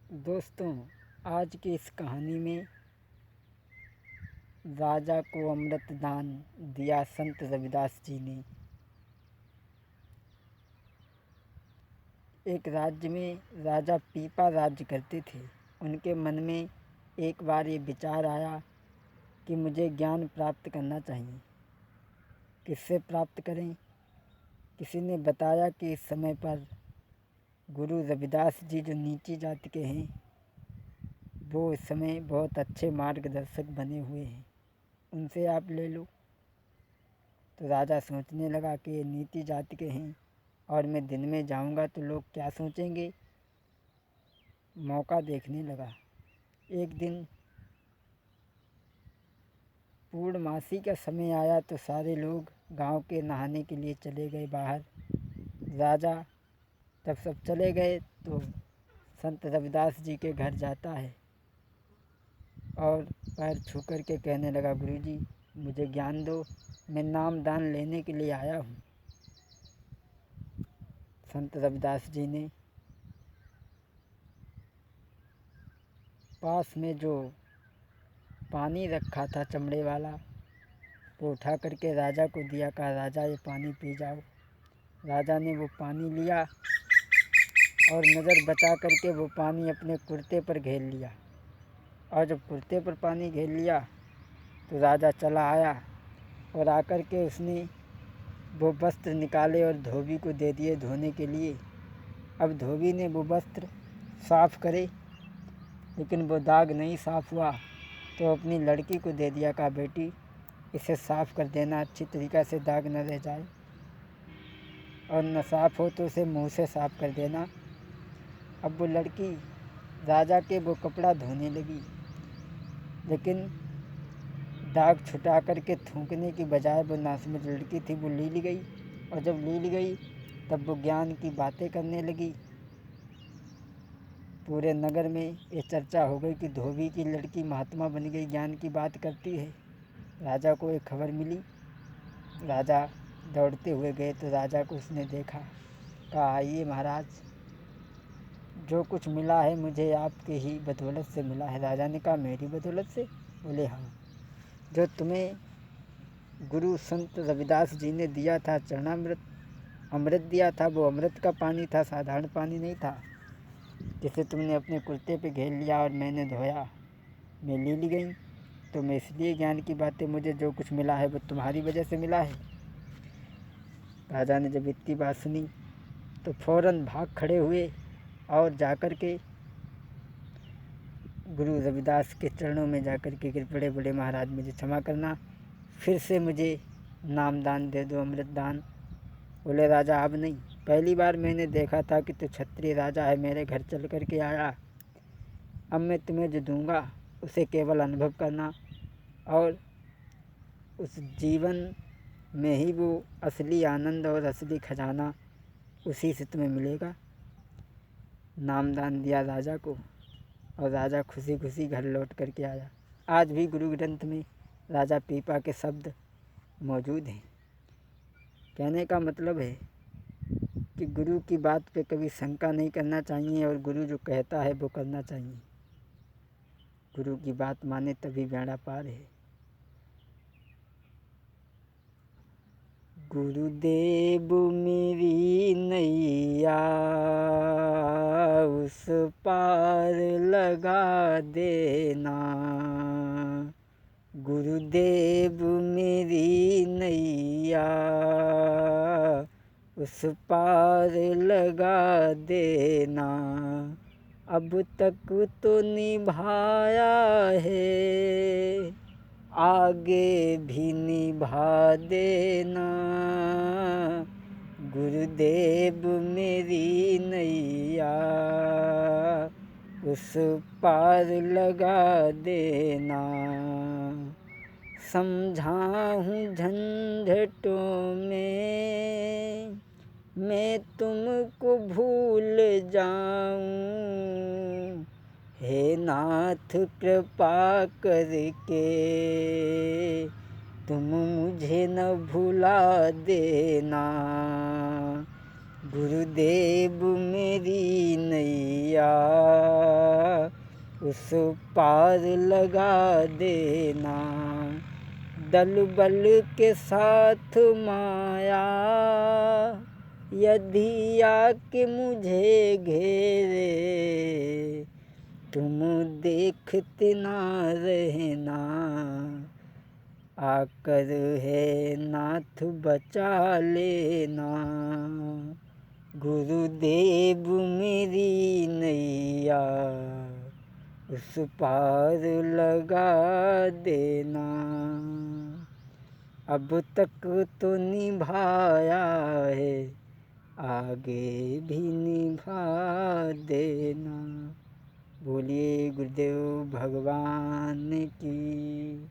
दोस्तों, आज की इस कहानी में राजा को अमृत दान दिया संत रविदास जी ने। एक राज्य में राजा पीपा राज्य करते थे। उनके मन में एक बार ये विचार आया कि मुझे ज्ञान प्राप्त करना चाहिए। किससे प्राप्त करें? किसी ने बताया कि इस समय पर गुरु रविदास जी जो नीची जाति के हैं, वो इस समय बहुत अच्छे मार्गदर्शक बने हुए हैं, उनसे आप ले लो। तो राजा सोचने लगा कि ये नीची जाति के हैं और मैं दिन में जाऊंगा तो लोग क्या सोचेंगे। मौका देखने लगा। एक दिन पूर्णमासी का समय आया तो सारे लोग गांव के नहाने के लिए चले गए बाहर। राजा जब सब चले गए तो संत रविदास जी के घर जाता है और पैर छू कर के कहने लगा, गुरुजी मुझे ज्ञान दो, मैं नाम दान लेने के लिए आया हूँ। संत रविदास जी ने पास में जो पानी रखा था चमड़े वाला, वो उठा करके राजा को दिया। कहा, राजा ये पानी पी जाओ। राजा ने वो पानी लिया और नज़र बचा करके वो पानी अपने कुर्ते पर घेर लिया। और जब कुर्ते पर पानी घेर लिया तो राजा चला आया और आकर के उसने वो वस्त्र निकाले और धोबी को दे दिए धोने के लिए। अब धोबी ने वो वस्त्र साफ़ करे, लेकिन वो दाग नहीं साफ़ हुआ तो अपनी लड़की को दे दिया। कहा, बेटी इसे साफ़ कर देना, अच्छी तरीक़ा से दाग न रह जाए, और न साफ़ हो तो उसे मुँह से साफ़ कर देना। अब वो लड़की राजा के वो कपड़ा धोने लगी, लेकिन दाग छुटा कर के थूकने की बजाय वो नासमझ लड़की थी, वो ली गई। और जब ली गई तब वो ज्ञान की बातें करने लगी। पूरे नगर में ये चर्चा हो गई कि धोबी की लड़की महात्मा बन गई, ज्ञान की बात करती है। राजा को एक खबर मिली। राजा दौड़ते हुए गए तो राजा को उसने देखा। कहा, आइए महाराज, जो कुछ मिला है मुझे आपके ही बदौलत से मिला है। राजा ने कहा, मेरी बदौलत से? बोले, हाँ, जो तुम्हें गुरु संत रविदास जी ने दिया था चरणामृत, अमृत दिया था, वो अमृत का पानी था, साधारण पानी नहीं था, जिसे तुमने अपने कुर्ते पे घेर लिया और मैंने धोया, मैं ली गई। तो मैं इसलिए ज्ञान की बातें, मुझे जो कुछ मिला है वो तुम्हारी वजह से मिला है। राजा ने जब इतनी बात सुनी तो फौरन भाग खड़े हुए और जाकर के गुरु रविदास के चरणों में जाकर के गिर पड़े। बड़े महाराज मुझे क्षमा करना, फिर से मुझे नाम दान दे दो, अमृत दान। बोले, राजा अब नहीं, पहली बार मैंने देखा था कि तू क्षत्रिय राजा है, मेरे घर चल कर के आया। अब मैं तुम्हें जो दूंगा उसे केवल अनुभव करना, और उस जीवन में ही वो असली आनंद और असली खजाना उसी से तुम्हें मिलेगा। नामदान दिया राजा को और राजा खुशी खुशी घर लौट करके आया। आज भी गुरु ग्रंथ में राजा पीपा के शब्द मौजूद हैं। कहने का मतलब है कि गुरु की बात पे कभी शंका नहीं करना चाहिए और गुरु जो कहता है वो करना चाहिए। गुरु की बात माने तभी बेड़ा पार है। गुरुदेव मेरी नैया उस पार लगा देना, गुरुदेव मेरी नैया उस पार लगा देना। अब तक तो निभाया है, आगे भी निभा देना, गुरुदेव मेरी नैया उस पार लगा देना। समझाऊँ झंझटों में मैं तुमको भूल जाऊँ, हे नाथ कृपा करके तुम मुझे न भुला देना, गुरुदेव मेरी नैया उस पार लगा देना। दल बल के साथ माया यदि आके मुझे घेरे, तुम देखते ना रहना, आकर है नाथ बचा लेना। गुरुदेव मेरी नैया उस पार लगा देना। अब तक तो निभाया है, आगे भी निभा देना। बोलिए गुरुदेव भगवान की।